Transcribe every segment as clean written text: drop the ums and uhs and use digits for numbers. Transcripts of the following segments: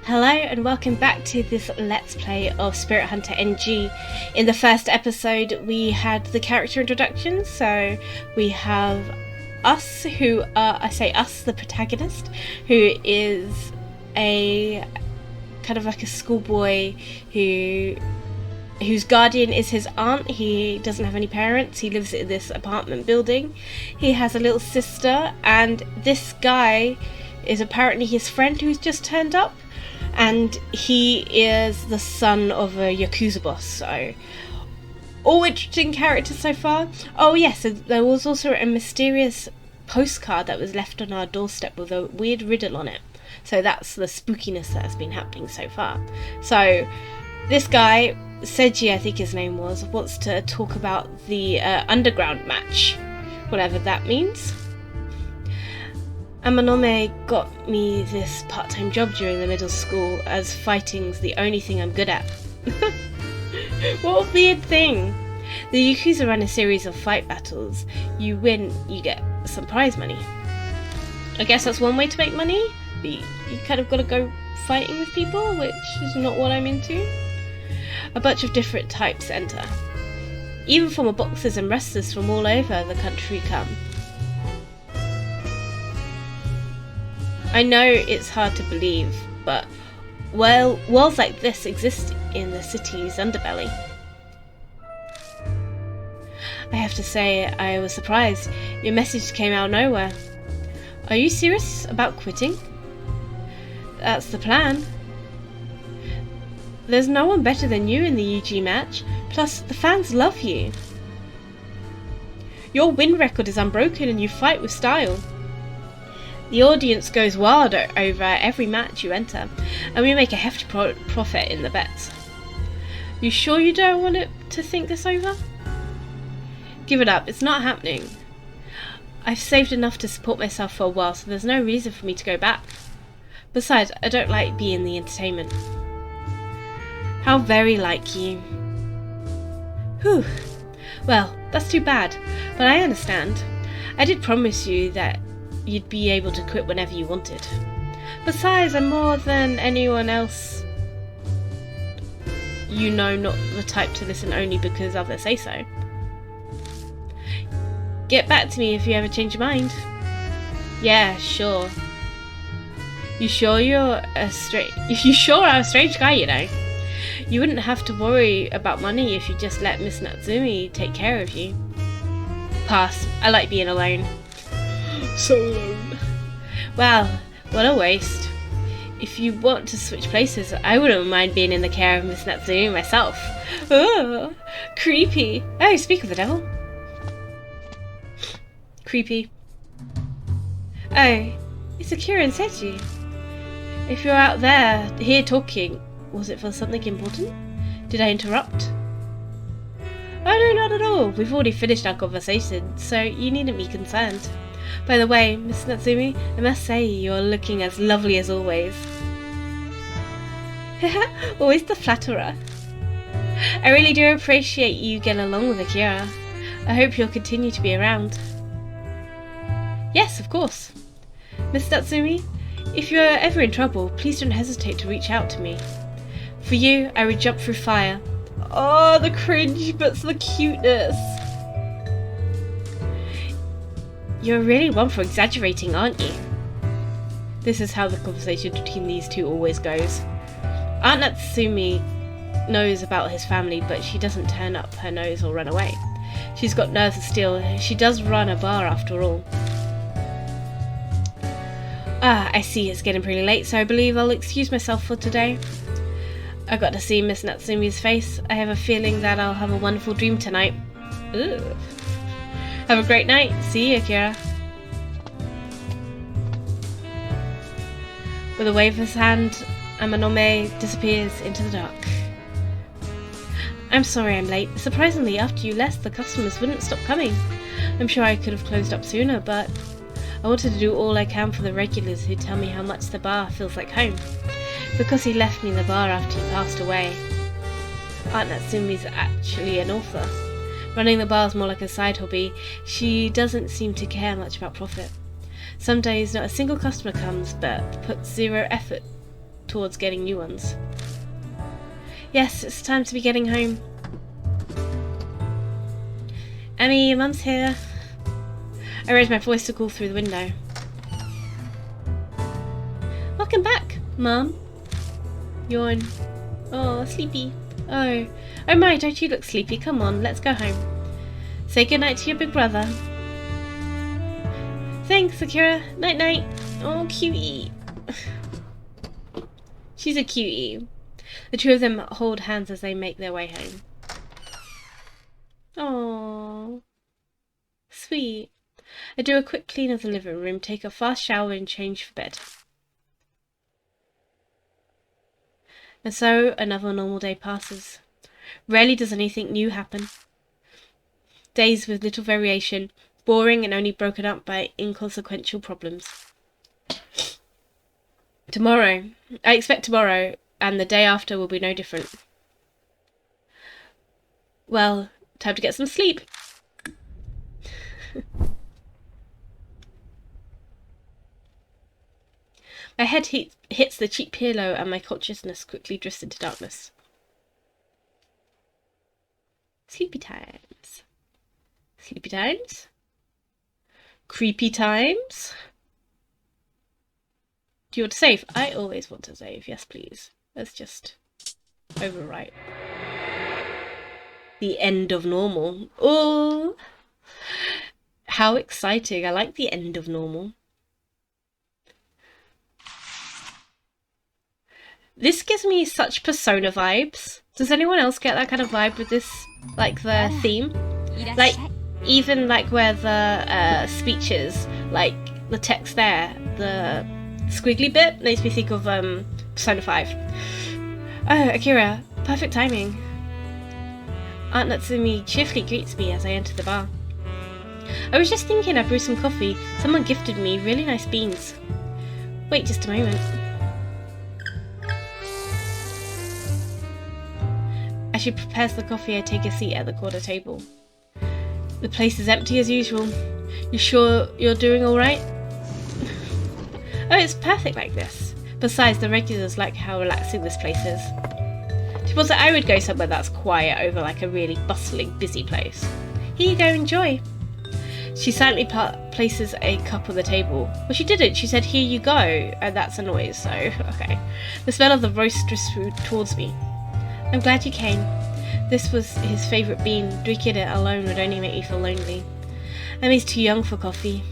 Hello and welcome back to this Let's Play of ℏ𝕗𝓁. In the first episode we had the character introduction, so we have us, who are, I say us, the protagonist, who is a kind of like a schoolboy whose guardian is his aunt. He doesn't have any parents, he lives in this apartment building. He has a little sister, and this guy is apparently his friend who's just turned up. And he is the son of a Yakuza boss, so all interesting characters so far. Oh yes, so there was also a mysterious postcard that was left on our doorstep with a weird riddle on it. So that's the spookiness that has been happening so far. So this guy, ℏ𝕗𝑒 I think his name was, wants to talk about the underground match, whatever that means. ℚ𝕚 got me this part-time job during the middle school, as fighting's the only thing I'm good at. What a weird thing. The Yakuza run a series of fight battles. You win, you get some prize money. I guess that's one way to make money, but you kind of got to go fighting with people, which is not what I'm into. A bunch of different types enter. Even former boxers and wrestlers from all over the country come. I know it's hard to believe, but well, worlds like this exist in the city's underbelly. I have to say, I was surprised. Your message came out of nowhere. Are you serious about quitting? That's the plan. There's no one better than you in the UG match, plus the fans love you. Your win record is unbroken and you fight with style. The audience goes wild over every match you enter, and we make a hefty profit in the bets. You sure you don't want to think this over? Give it up, it's not happening. I've saved enough to support myself for a while, so there's no reason for me to go back. Besides, I don't like being the entertainment. How very like you. Whew. Well, that's too bad, but I understand. I did promise you that you'd be able to quit whenever you wanted. Besides, I'm more than anyone else, you know, not the type to listen only because others say so. Get back to me if you ever change your mind. Yeah, sure. You sure are a strange guy, you know. You wouldn't have to worry about money if you just let Miss Natsumi take care of you. Pass. I like being alone. So alone. Well, what a waste. If you want to switch places, I wouldn't mind being in the care of Miss Natsumi myself. Oh, creepy. Oh, speak of the devil. Creepy. Oh, it's Akira and ℏ𝕗𝑒. If you're out there, here talking, was it for something important? Did I interrupt? Oh no, not at all. We've already finished our conversation, so you needn't be concerned. By the way, Miss Natsumi, I must say you're looking as lovely as always. Always the flatterer. I really do appreciate you getting along with Akira. I hope you'll continue to be around. Yes, of course. Miss Natsumi, if you're ever in trouble, please don't hesitate to reach out to me. For you, I would jump through fire. Oh, the cringe, but the cuteness. You're really one for exaggerating, aren't you? This is how the conversation between these two always goes. Aunt Natsumi knows about his family, but she doesn't turn up her nose or run away. She's got nerves of steel. She does run a bar after all. Ah, I see it's getting pretty late, so I believe I'll excuse myself for today. I got to see Miss Natsumi's face. I have a feeling that I'll have a wonderful dream tonight. Ugh. Have a great night. See you, Akira. With a wave of his hand, ℚ𝕚 disappears into the dark. I'm sorry I'm late. Surprisingly, after you left, the customers wouldn't stop coming. I'm sure I could have closed up sooner, but I wanted to do all I can for the regulars who tell me how much the bar feels like home. Because he left me the bar after he passed away. Aunt Natsumi's actually an author. Running the bar is more like a side hobby. She doesn't seem to care much about profit. Some days not a single customer comes, but puts zero effort towards getting new ones. Yes, it's time to be getting home. Emmy, your mum's here. I raised my voice to call through the window. Welcome back, Mum. Yawn. Oh, sleepy. Oh my, don't you look sleepy? Come on, let's go home. Say goodnight to your big brother. Thanks, Akira. Night night. Oh, cutie. She's a cutie. The two of them hold hands as they make their way home. Oh, sweet. I do a quick clean of the living room, take a fast shower and change for bed. And so another normal day passes. Rarely does anything new happen. Days with little variation, boring and only broken up by inconsequential problems. I expect tomorrow and the day after will be no different. Well, time to get some sleep. My head hits the cheap pillow and my consciousness quickly drifts into darkness. Sleepy times. Sleepy times? Creepy times? Do you want to save? I always want to save. Yes, please. Let's just overwrite. The end of normal. Oh! How exciting. I like the end of normal. This gives me such Persona vibes. Does anyone else get that kind of vibe with this, like the theme? Like, even like where the speeches, like the text there, the squiggly bit makes me think of Persona 5. Oh, Akira, perfect timing. Aunt Natsumi cheerfully greets me as I enter the bar. I was just thinking I brewed some coffee. Someone gifted me really nice beans. Wait just a moment. As she prepares the coffee, I take a seat at the corner table. The place is empty as usual. You sure you're doing alright? Oh, it's perfect like this. Besides, the regulars like how relaxing this place is. Suppose that I would go somewhere that's quiet over like a really bustling, busy place. Here you go, enjoy. She silently places a cup on the table. Well, she didn't. She said, here you go. And that's a noise, so okay. The smell of the roast drifts towards me. I'm glad you came. This was his favourite bean. Drinking it alone would only make me feel lonely. Emmy's too young for coffee.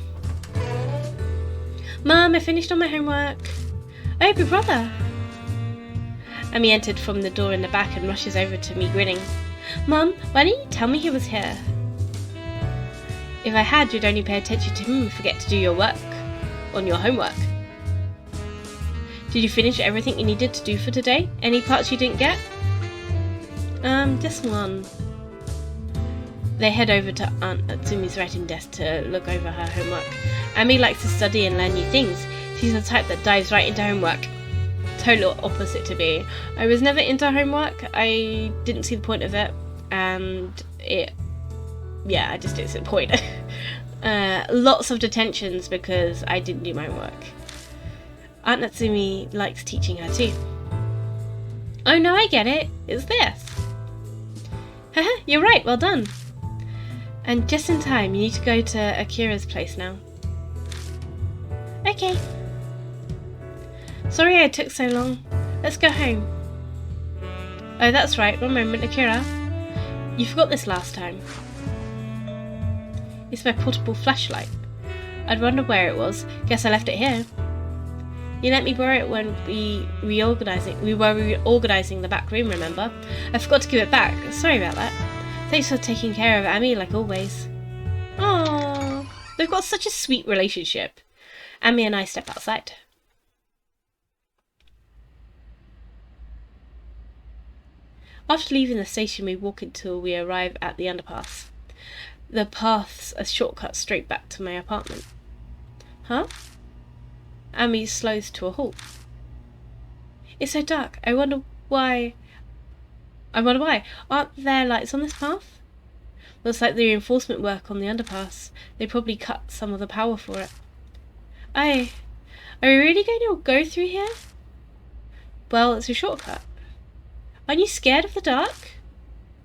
Mum, I finished all my homework. Oh, big brother. Emmy entered from the door in the back and rushes over to me grinning. Mum, why didn't you tell me he was here? If I had, you'd only pay attention to him and forget to do your work. On your homework. Did you finish everything you needed to do for today? Any parts you didn't get? Just one. They head over to Aunt Natsumi's writing desk to look over her homework. Emmy likes to study and learn new things. She's the type that dives right into homework. Total opposite to me. I was never into homework. I didn't see the point of it. And I just didn't see the point. Lots of detentions because I didn't do my homework. Aunt Natsumi likes teaching her too. Oh no, I get it. It's this. Haha, you're right, well done. And just in time, you need to go to Akira's place now. Okay. Sorry I took so long. Let's go home. Oh, that's right. One moment, Akira. You forgot this last time. It's my portable flashlight. I'd wonder where it was. Guess I left it here. You let me borrow it when we were reorganizing the back room, remember? I forgot to give it back. Sorry about that. Thanks for taking care of Emmy like always. Aww. They've got such a sweet relationship. Emmy and I step outside. After leaving the station, we walk until we arrive at the underpass. The path's a shortcut straight back to my apartment. Huh? Emmy slows to a halt. It's so dark. I wonder why. Aren't there lights on this path? Looks like the reinforcement work on the underpass. They probably cut some of the power for it. Are we really going to go through here? Well, it's a shortcut. Aren't you scared of the dark?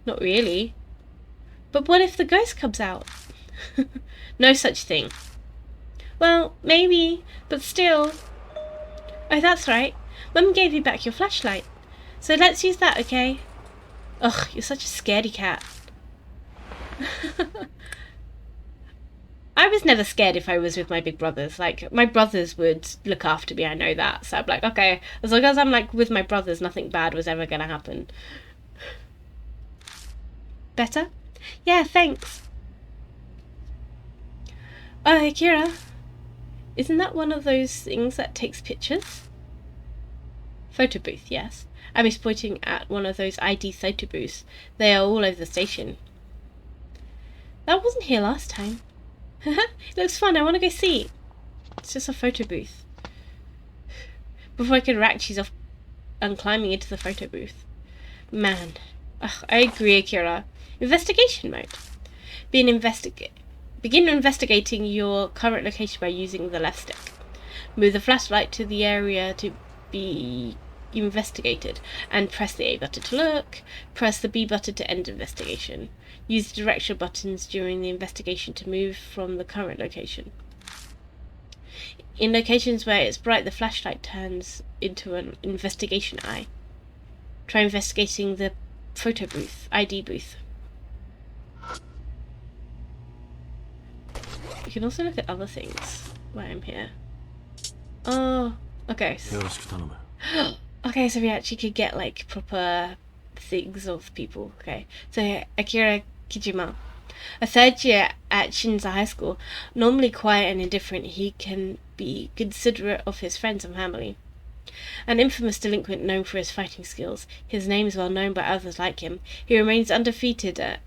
Not really. But what if the ghost comes out? No such thing. Well, maybe, but still. Oh, that's right. Mum gave you back your flashlight. So let's use that, okay? Ugh, you're such a scaredy cat. I was never scared if I was with my big brothers. Like, my brothers would look after me, I know that. So I'm like, okay, as long as I'm like with my brothers, nothing bad was ever gonna happen. Better? Yeah, thanks. Oh, Akira. Isn't that one of those things that takes pictures? Photo booth, yes. I was pointing at one of those ID photo booths. They are all over the station. That wasn't here last time. It looks fun, I want to go see. It's just a photo booth. Before I could react, she's off and climbing into the photo booth. Man. Ugh, I agree, Akira. Investigation mode. Begin investigating your current location by using the left stick. Move the flashlight to the area to be investigated and press the A button to look. Press the B button to end investigation. Use the direction buttons during the investigation to move from the current location. In locations where it's bright, the flashlight turns into an investigation eye. Try investigating the photo booth, ID booth. You can also look at other things while I'm here. Oh, okay. Okay, so we actually could get like proper things of people. Okay, so Akira Kijima, a third year at Shinza High School, normally quiet and indifferent, he can be considerate of his friends and family. An infamous delinquent known for his fighting skills, his name is well known by others like him. He remains undefeated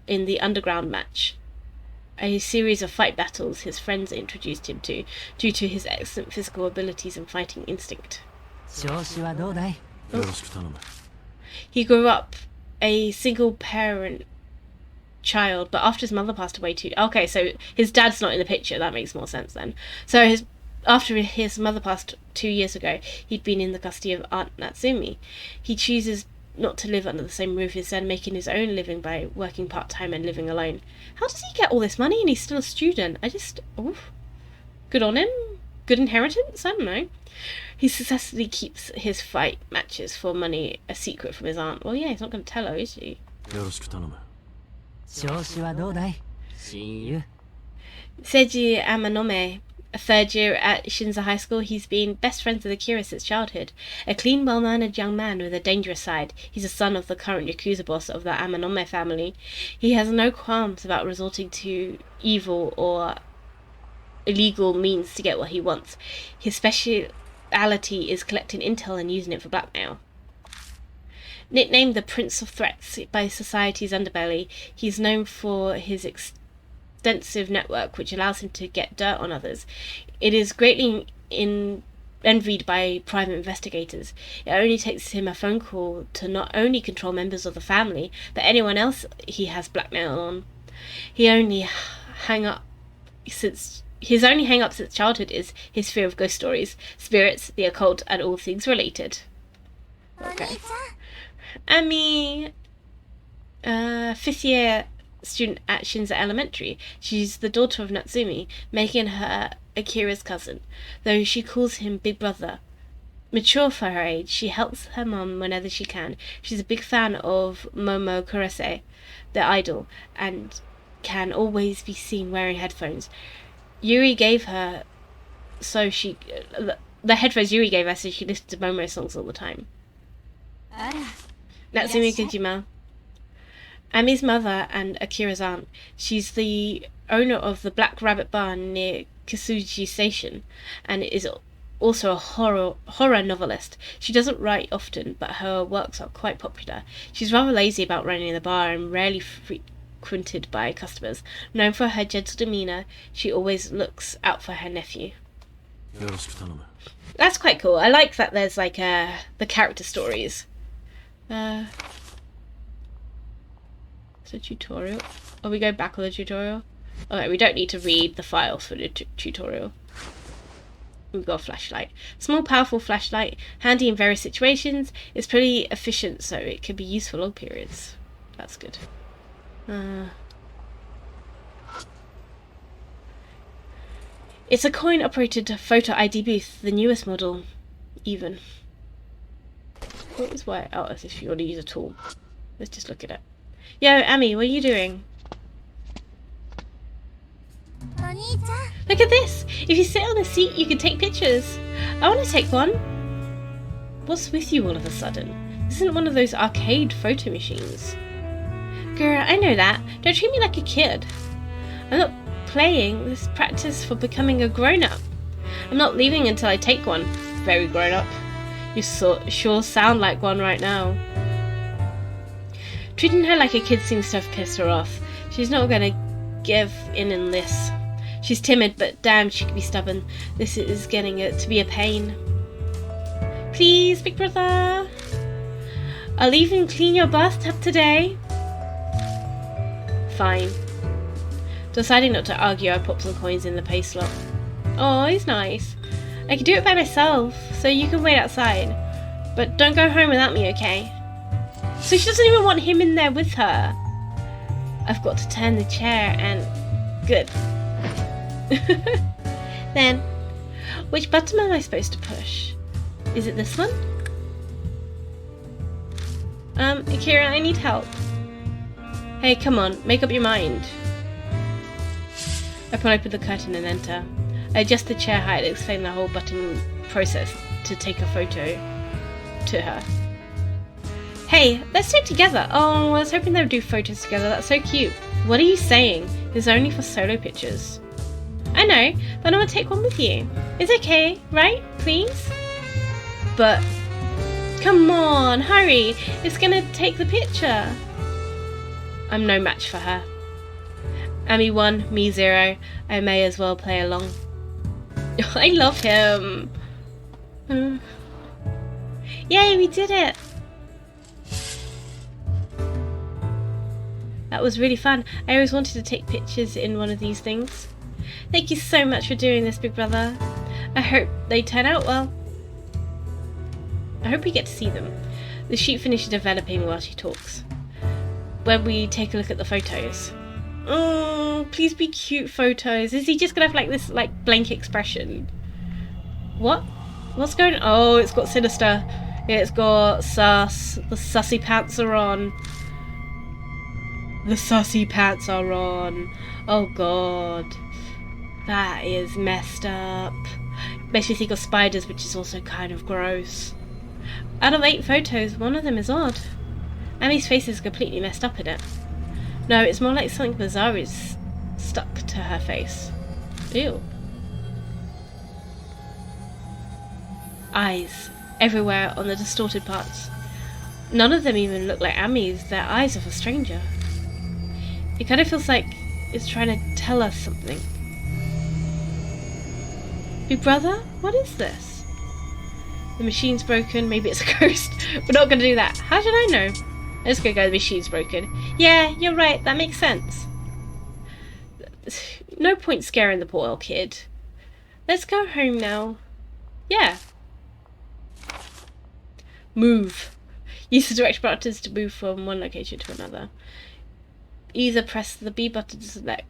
in the underground match, a series of fight battles his friends introduced him to due to his excellent physical abilities and fighting instinct. He grew up a single parent child, but after his mother passed away too. Okay, so his dad's not in the picture. That makes more sense then. So after his mother passed 2 years ago, he'd been in the custody of Aunt Natsumi. He chooses not to live under the same roof, instead making his own living by working part-time and living alone. How does he get all this money and he's still a student? Good on him. Good inheritance? I don't know. He successfully keeps his fight matches for money a secret from his aunt. Well, yeah, he's not going to tell her, is he? Å𝓫𝓈𝑒, Amanome, a third year at Shinza High School. He's been best friends with Akira since childhood. A clean, well-mannered young man with a dangerous side. He's a son of the current Yakuza boss of the Amanome family. He has no qualms about resorting to evil or illegal means to get what he wants. His speciality is collecting intel and using it for blackmail. Nicknamed the Prince of Threats by society's underbelly, he's known for his extensive network, which allows him to get dirt on others. It is greatly envied by private investigators. It only takes him a phone call to not only control members of the family, but anyone else he has blackmail on. His only hang-up since childhood is his fear of ghost stories, spirits, the occult, and all things related. Okay. Ami, 5th year student at Shinza Elementary. She's the daughter of Natsumi, making her Akira's cousin, though she calls him big brother. Mature for her age, she helps her mum whenever she can. She's a big fan of 𝒫𝓁𝑒𝒃, the idol, and can always be seen wearing headphones. Yuri gave her the headphones Yuri gave her so she listened to Momo songs all the time. Natsumi Kojima, Ami's mother and Akira's aunt. She's the owner of the Black Rabbit Bar near Kisuji Station, and is also a horror novelist. She doesn't write often, but her works are quite popular. She's rather lazy about running the bar and rarely frequented by customers. Known for her gentle demeanour, she always looks out for her nephew. That's quite cool. I like that there's like the character stories. It's a tutorial. Oh, we go back on the tutorial? Okay, we don't need to read the files for the tutorial. We've got a flashlight. Small, powerful flashlight, handy in various situations. It's pretty efficient, so it can be used for long periods. That's good. It's a coin-operated photo ID booth, the newest model, even. What was why? Oh, as if you want to use a tool. Let's just look at it. Yo, Ami, what are you doing? Look at this! If you sit on the seat, you can take pictures. I want to take one. What's with you all of a sudden? This isn't one of those arcade photo machines. Girl, I know that. Don't treat me like a kid. I'm not playing. This is practice for becoming a grown-up. I'm not leaving until I take one. Very grown-up. You sure sound like one right now. Treating her like a kid seems to have pissed her off. She's not going to give in this. She's timid, but damn, she can be stubborn. This is getting it to be a pain. Please, big brother. I'll even clean your bathtub today. Fine. Deciding not to argue, I pop some coins in the pay slot. Oh, he's nice. I can do it by myself, so you can wait outside. But don't go home without me, okay? So she doesn't even want him in there with her. I've got to turn the chair and... Good. Then, which button am I supposed to push? Is it this one? Akira, I need help. Hey, come on, make up your mind. I pull open the curtain and enter. I adjust the chair height and explain the whole button process to take a photo to her. Hey, let's do it together. Oh, I was hoping they would do photos together. That's so cute. What are you saying? It's only for solo pictures. I know, but I want to take one with you. It's okay, right? Please? But... Come on, hurry. It's gonna take the picture. I'm no match for her. Ami 1, me 0. I may as well play along. I love him. Yay, we did it. That was really fun. I always wanted to take pictures in one of these things. Thank you so much for doing this, big brother. I hope they turn out well. I hope we get to see them. The sheet finishes developing while she talks. When we take a look at the photos. Oh, please be cute photos. Is he just gonna have like this like blank expression? What? What's going on? Oh, it's got sinister. It's got sus. The sussy pants are on. The sussy pants are on. Oh god. That is messed up. Makes me think of spiders, which is also kind of gross. Out of 8 photos, one of them is odd. Ami's face is completely messed up in it. No, it's more like something bizarre is stuck to her face. Ew. Eyes. Everywhere on the distorted parts. None of them even look like Ami's. They're eyes of a stranger. It kind of feels like it's trying to tell us something. Big brother? What is this? The machine's broken. Maybe it's a ghost. We're not going to do that. How should I know? Let's go, the machine's broken. Yeah, you're right. That makes sense. No point scaring the poor old kid. Let's go home now. Yeah. Move. Use the direct buttons to move from one location to another. Either press the B button to select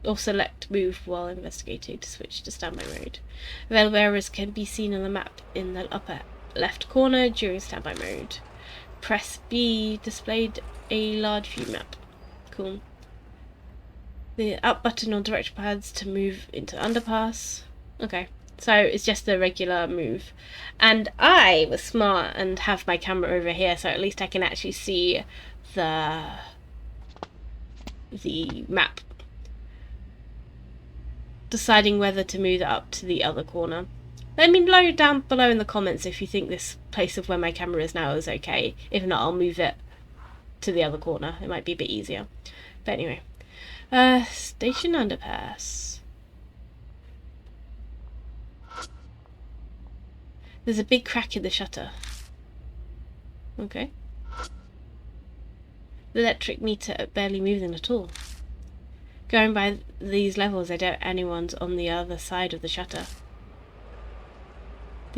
or select move while investigating to switch to standby mode. Available areas can be seen on the map in the upper left corner during standby mode. Press B displayed a large view map. Cool. The up button on direction pads to move into underpass. Okay, so it's just the regular move. And I was smart and have my camera over here, so at least I can actually see the map. Deciding whether to move it up to the other corner. Let me know down below in the comments if you think this place of where my camera is now is okay. If not, I'll move it to the other corner. It might be a bit easier. But anyway. Station underpass. There's a big crack in the shutter. Okay. The electric meter barely moving at all. Going by these levels, I doubt anyone's on the other side of the shutter.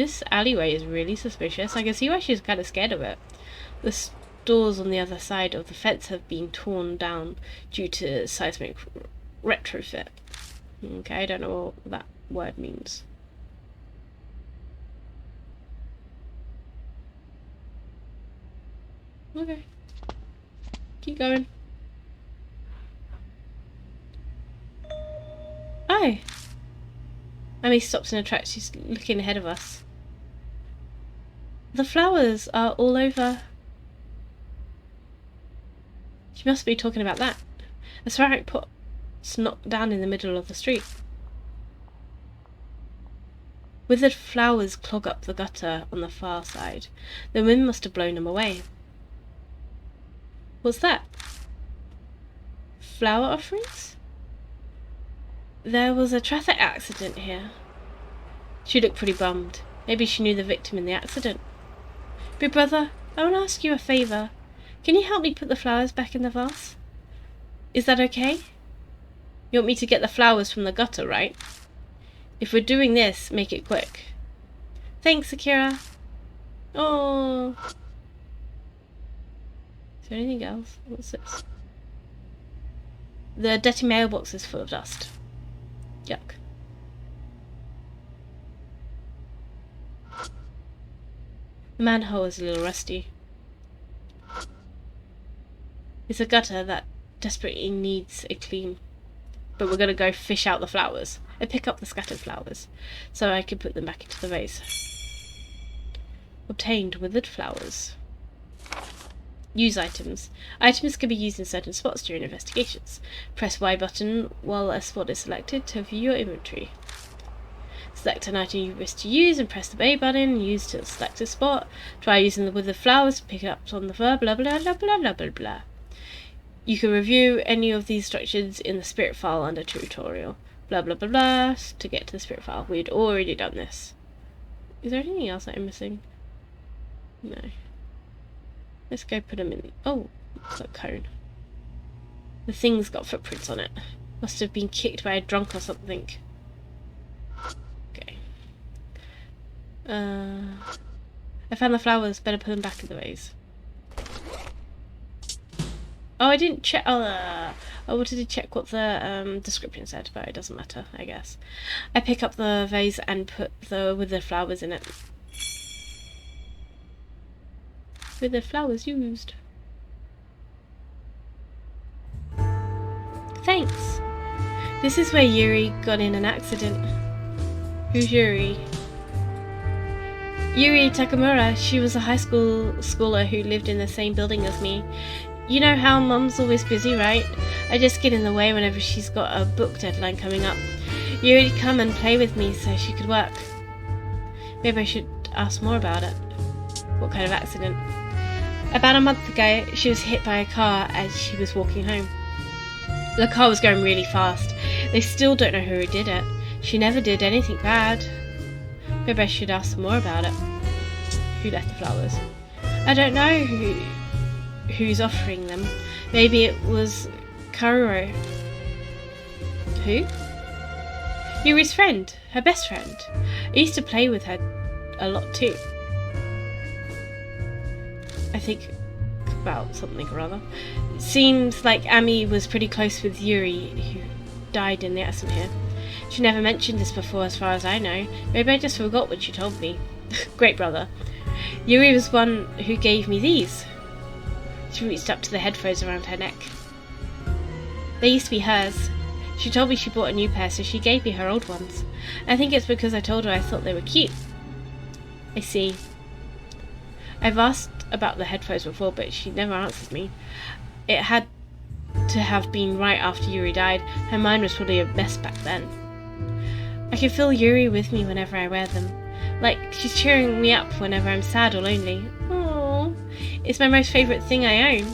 This alleyway is really suspicious. I can see why she's kind of scared of it. The stores on the other side of the fence have been torn down due to seismic retrofit. Okay, I don't know what that word means. Okay. Keep going. Oh! Amy stops in a track. She's looking ahead of us. The flowers are all over. She must be talking about that. A ceramic pot's knocked down in the middle of the street. Withered flowers clog up the gutter on the far side. The wind must have blown them away. What's that? Flower offerings? There was a traffic accident here. She looked pretty bummed. Maybe she knew the victim in the accident. Big brother, I want to ask you a favour. Can you help me put the flowers back in the vase? Is that okay? You want me to get the flowers from the gutter, right? If we're doing this, make it quick. Thanks, Akira. Oh. Is there anything else? What's this? The dirty mailbox is full of dust. Yuck. The manhole is a little rusty. It's a gutter that desperately needs a clean. But we're going to go fish out the flowers. I pick up the scattered flowers so I can put them back into the vase. Obtained withered flowers. Use items. Items can be used in certain spots during investigations. Press Y button while a spot is selected to view your inventory. Select an item you wish to use and press the A button. Use to select a spot. Try using the withered flowers to pick it up on the blah blah blah blah blah blah blah blah. You can review any of these instructions in the spirit file under tutorial. Blah blah blah blah to get to the spirit file. We'd already done this. Is there anything else that I'm missing? No. Let's go put them in. Oh, it's a cone. The thing's got footprints on it. Must have been kicked by a drunk or something. Okay. I found the flowers. Better put them back in the vase. Oh, I didn't check. I wanted to check what the description said, but it doesn't matter, I guess. I pick up the vase and put the withered flowers in it. With the flowers used. Thanks. This is where Yuri got in an accident. Who's Yuri? Yuri Takamura. She was a high school schooler who lived in the same building as me. You know how Mum's always busy, right? I just get in the way whenever she's got a book deadline coming up. Yuri'd come and play with me so she could work. Maybe I should ask more about it. What kind of accident? About a month ago, she was hit by a car as she was walking home. The car was going really fast. They still don't know who did it. She never did anything bad. Maybe I should ask more about it. Who left the flowers? I don't know who's offering them. Maybe it was �ฬ𝓂𝓂𝑒. Who? Yuri's friend. Her best friend. I used to play with her a lot too. I think about something or other. It seems like Ami was pretty close with Yuri, who died in the accident here. She never mentioned this before as far as I know. Maybe I just forgot what she told me. Great brother. Yuri was one who gave me these. She reached up to the headphones around her neck. They used to be hers. She told me she bought a new pair, so she gave me her old ones. I think it's because I told her I thought they were cute. I see. I've asked about the headphones before, but she never answered me. It had to have been right after Yuri died. Her mind was probably a mess back then. I can feel Yuri with me whenever I wear them. Like she's cheering me up whenever I'm sad or lonely. Aww. It's my most favourite thing I own.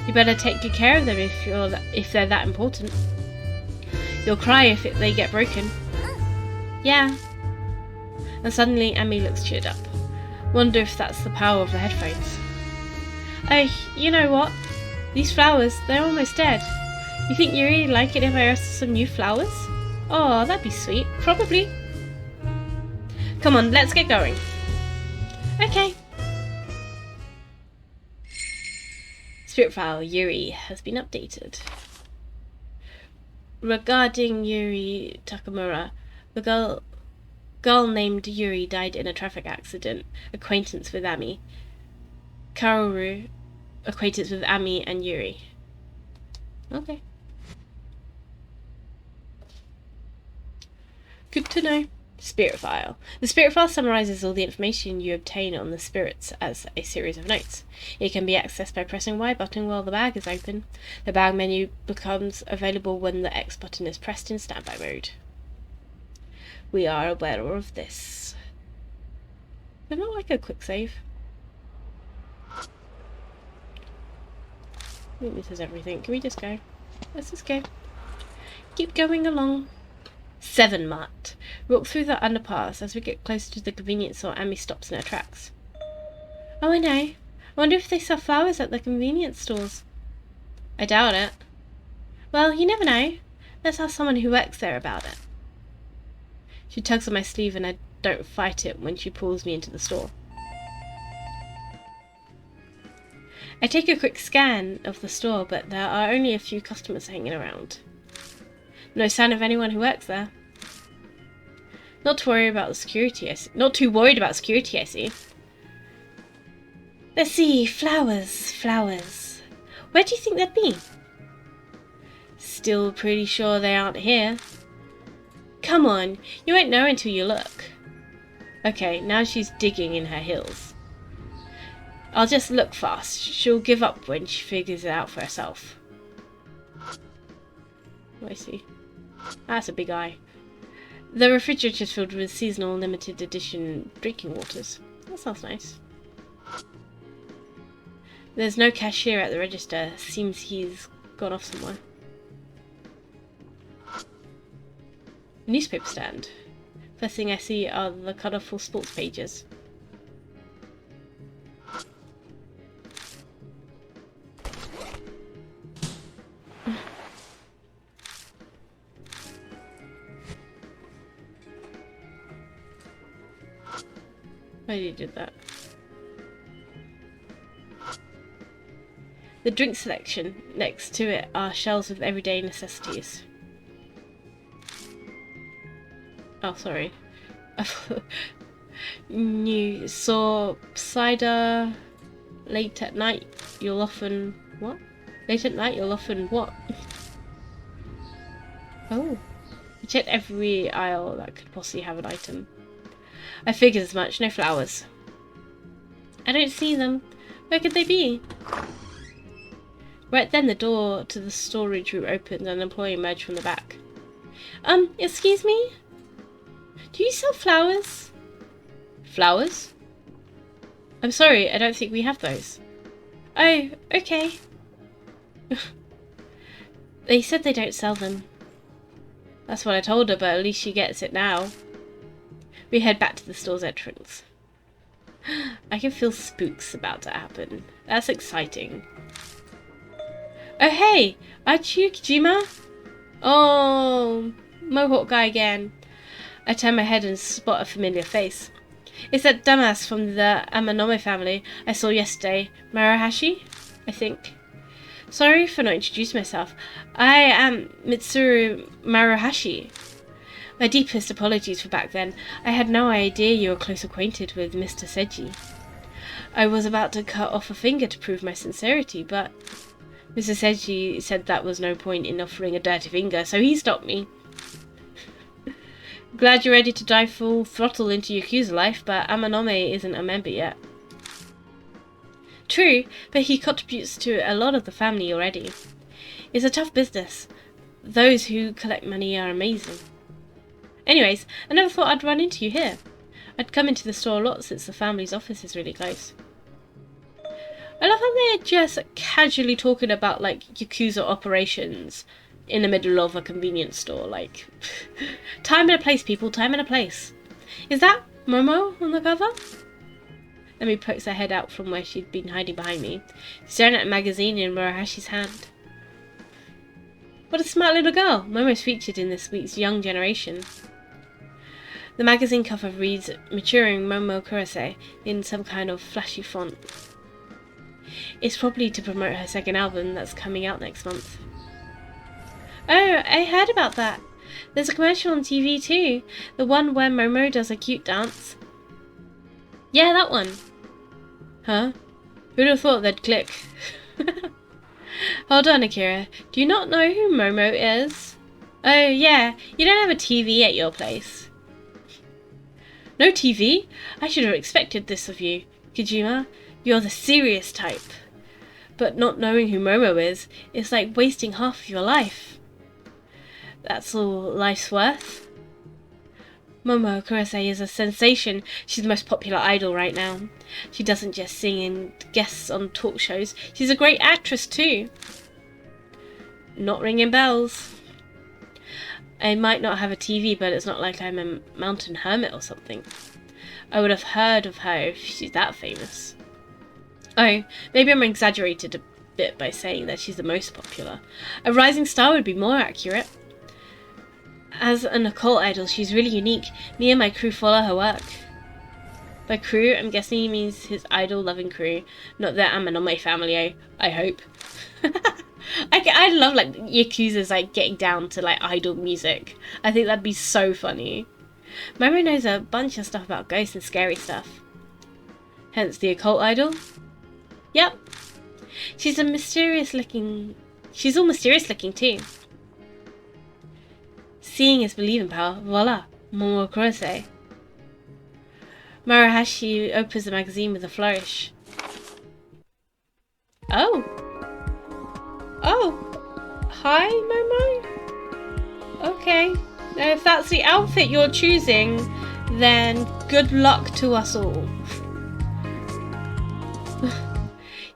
You better take good care of them if they're that important. You'll cry if they get broken. Yeah. And suddenly Ami looks cheered up. Wonder if that's the power of the headphones. Oh, you know what? These flowers, they're almost dead. You think you'd really like it if I asked some new flowers? Oh, that'd be sweet. Probably. Come on, let's get going. Okay. Spirit file Yuri has been updated. Regarding Yuri Takamura, the girl named Yuri died in a traffic accident. Acquaintance with Ami. Kaoru, acquaintance with Ami and Yuri. Okay. Good to know. Spirit file. The spirit file summarizes all the information you obtain on the spirits as a series of notes. It can be accessed by pressing Y button while the bag is open. The bag menu becomes available when the X button is pressed in standby mode. We are aware of this. But not like a quick save. I think this is everything. Can we just go? Let's just go. Keep going along. 7 marked. Walk through the underpass. As we get closer to the convenience store, Ami stops in her tracks. Oh, I know. I wonder if they sell flowers at the convenience stores. I doubt it. Well, you never know. Let's ask someone who works there about it. She tugs on my sleeve and I don't fight it when she pulls me into the store. I take a quick scan of the store, but there are only a few customers hanging around. No sign of anyone who works there. Not too worried about security, I see. Let's see, flowers. Where do you think they'd be? Still pretty sure they aren't here. Come on, you won't know until you look. Okay, now she's digging in her heels. I'll just look fast. She'll give up when she figures it out for herself. What I see. That's a big eye. The refrigerator's filled with seasonal limited edition drinking waters. That sounds nice. There's no cashier at the register. Seems he's gone off somewhere. Newspaper stand. First thing I see are the colourful sports pages. Why did you do that? The drink selection. Next to it are shelves with everyday necessities. Oh, sorry. New saw cider. Late at night, you'll often what? Late at night, you'll often what? Oh, I checked every aisle that could possibly have an item. I figured as much. No flowers. I don't see them. Where could they be? Right then, the door to the storage room opened and an employee emerged from the back. Excuse me? Do you sell flowers? Flowers? I'm sorry, I don't think we have those. Oh, okay. They said they don't sell them. That's what I told her, but at least she gets it now. We head back to the store's entrance. I can feel spooks about to happen. That's exciting. Oh hey! Kojima? Oh, Mohawk guy again. I turn my head and spot a familiar face. It's that dumbass from the ℚ𝒙𝑒 family I saw yesterday. Maruhashi, I think. Sorry for not introducing myself. I am Mitsuru Maruhashi. My deepest apologies for back then. I had no idea you were close acquainted with Mr. Seiji. I was about to cut off a finger to prove my sincerity, but Mr. Seiji said that was no point in offering a dirty finger, so he stopped me. Glad you're ready to dive full throttle into Yakuza life, but ℚ𝒙𝑒 isn't a member yet. True, but he contributes to a lot of the family already. It's a tough business. Those who collect money are amazing. Anyways, I never thought I'd run into you here. I'd come into the store a lot since the family's office is really close. I love how they're just casually talking about, like, Yakuza operations in the middle of a convenience store. Like, time and a place, people, time and a place. Is that Momo on the cover? Emi pokes her head out from where she'd been hiding behind me, staring at a magazine in Murahashi's hand. What a smart little girl. Momo's featured in this week's Young Generation. The magazine cover reads Maturing 𝒫𝓂𝓂𝓃𝓚 in some kind of flashy font. It's probably to promote her second album that's coming out next month. Oh, I heard about that. There's a commercial on TV too. The one where Momo does a cute dance. Yeah, that one. Huh? Who'd have thought they'd click? Hold on, Akira. Do you not know who Momo is? Oh, yeah. You don't have a TV at your place. No TV? I should have expected this of you, Kojima. You're the serious type. But not knowing who Momo is like wasting half of your life. That's all life's worth? 𝒫𝓂𝓂𝓃𝓚 is a sensation. She's the most popular idol right now. She doesn't just sing and guests on talk shows. She's a great actress too. Not ringing bells. I might not have a TV, but it's not like I'm a mountain hermit or something. I would have heard of her if she's that famous. Oh, maybe I'm exaggerated a bit by saying that she's the most popular. A rising star would be more accurate. As an occult idol, she's really unique. Me and my crew follow her work. By crew, I'm guessing he means his idol-loving crew, not the ℏ𝕗𝑔𝓘𝓈𝑒, I hope. I love like Yakuza's like getting down to like idol music. I think that'd be so funny. Momo knows a bunch of stuff about ghosts and scary stuff. Hence the occult idol? Yep. She's all mysterious looking too. Seeing is believing power. Voila. 𝒫𝓂𝓂𝓃𝓚. Marahashi opens the magazine with a flourish. Oh. Oh. Hi, Momo? Okay. Now if that's the outfit you're choosing, then good luck to us all.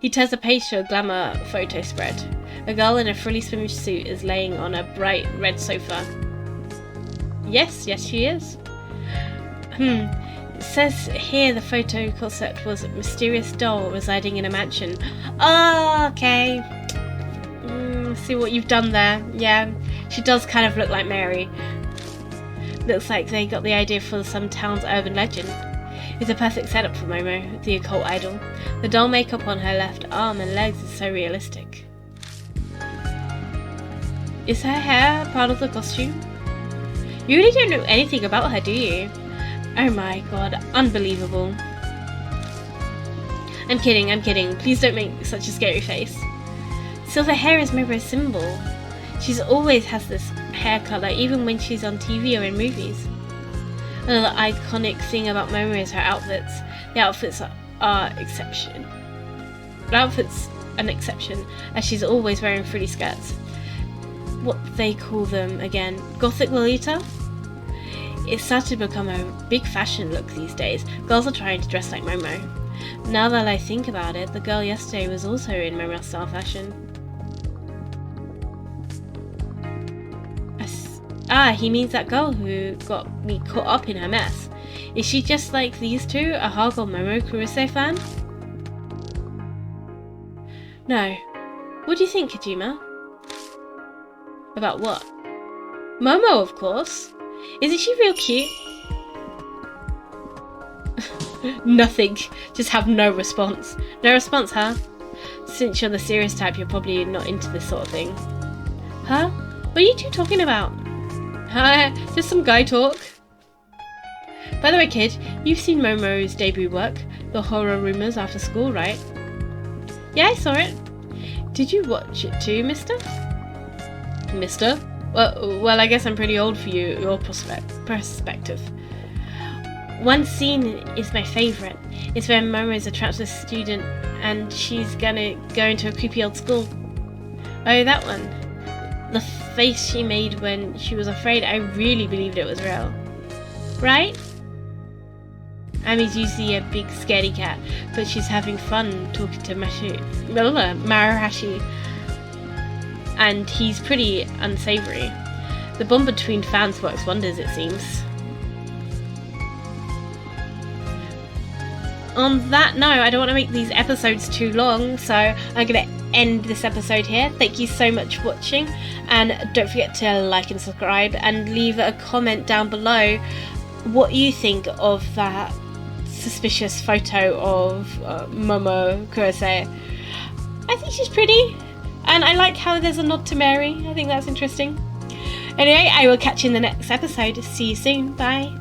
He turns the page to a glamour photo spread. A girl in a frilly swimsuit is laying on a bright red sofa. Yes, she is. It says here the photo concept was a mysterious doll residing in a mansion. Oh, okay. See what you've done there. Yeah, she does kind of look like Mary. Looks like they got the idea for some town's urban legend. It's a perfect setup for Momo, the occult idol. The doll makeup on her left arm and legs is so realistic. Is her hair part of the costume? You really don't know anything about her, do you? Oh my god, unbelievable. I'm kidding. Please don't make such a scary face. Silver hair is Momo's symbol. She's always has this hair colour, even when she's on TV or in movies. Another iconic thing about Momo is her outfits. The outfits are exception. The outfits an exception, as she's always wearing frilly skirts. What they call them again? Gothic Lolita? It's started to become a big fashion look these days. Girls are trying to dress like Momo. Now that I think about it, the girl yesterday was also in Momo style fashion. He means that girl who got me caught up in her mess. Is she just like these two, a hardcore 𝒫𝓂𝓂𝓃𝓚 fan? No. What do you think, Kojima? About what? Momo, of course. Isn't she real cute? Nothing. Just have no response. No response, huh? Since you're the serious type, you're probably not into this sort of thing. Huh? What are you two talking about? Just some guy talk. By the way, kid, you've seen Momo's debut work, The Horror Rumors After School, right? Yeah, I saw it. Did you watch it too, mister? Mister? Well, I guess I'm pretty old for your perspective. One scene is my favourite. It's when Momo's a trapster student and she's gonna go into a creepy old school. Oh, that one. The face she made when she was afraid, I really believed it was real. Right? Ami's usually a big scaredy cat, but she's having fun talking to Marahashi, and he's pretty unsavory. The bond between fans works wonders, it seems. On that note, I don't want to make these episodes too long, so I'm going to end this episode here. Thank you so much for watching, and don't forget to like and subscribe and leave a comment down below what you think of that suspicious photo of Momo Kurose. I think she's pretty, and I like how there's a nod to Mary. I think that's interesting. Anyway, I will catch you in the next episode. See you soon. Bye.